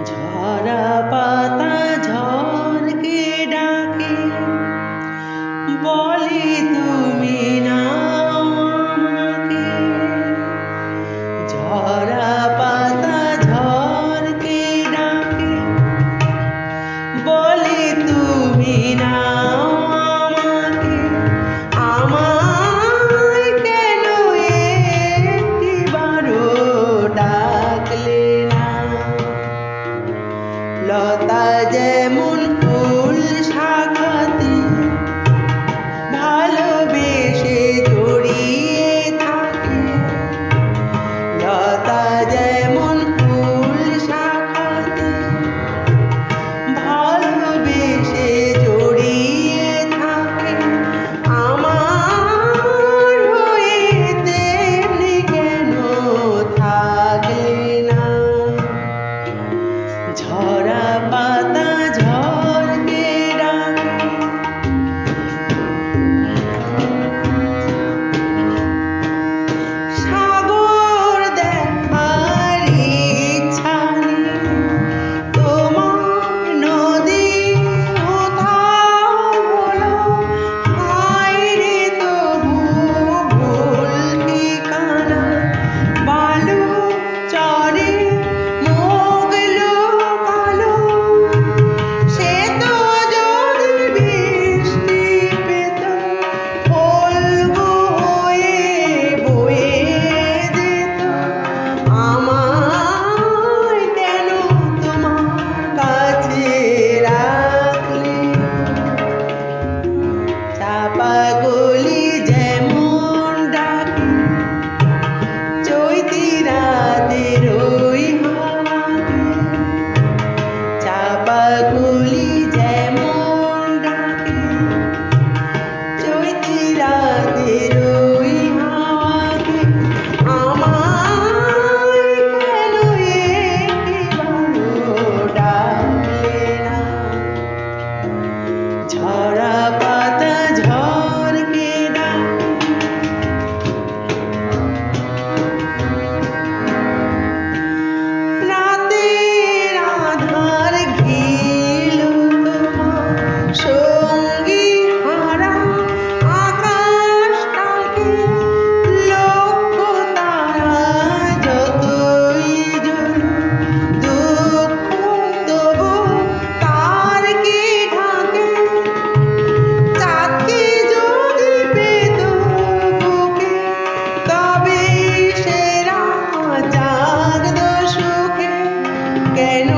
ঝরা পাতা ঝড়কে ডাকে, বলে তুমি নাও আমাকে। ঝরা পাতা ঝড়কে ডাকে, বলে তুমি নাও আমাকে। আমায় কেন একটিবারও ডাকলে না? লতা যেমন ফুল শাখাতে ভালোবেসে জড়িয়ে থাকে, লতা যেমন ফুল শাখাতে ভালোবেসে জড়িয়ে থাকে, আমার হয়ে তেমনি কেন থাকলে না? ঝরা পাতা ঝড়কে ডাকে, সাগর দেখার ইচ্ছা নেই, তোমার নদী কোথাও হলো, হায় রে তবু ভুল ঠিকানা। বালু চরে মুখ লুকালো, সে তো যদি বৃষ্টি পেত, ফল্গু হয়ে বয়ে যেত। আমায় কেন তোমার কাছে রাখলে? চাপা কলি যেমন ডাকে, চৈতি রাতের ওই হাওয়াকে। চাপা কলি যেমন ডাকে, চৈতি রাতের ওই হাওয়াকে। আমায় কেন একটিবারও ডাকলে না? ঝরা পাতা ঝড়কে ডাকে, রাতের আঁধার ঘিল তোমার সঙ্গী হারা আকাশটাকে। লক্ষ তারা যতই জ্বলুক, দুঃখ তবু তার কি ঢাকে? চাঁদকে যদি পেত বুকে, তবেই সেরা জাগত সুখে। কেন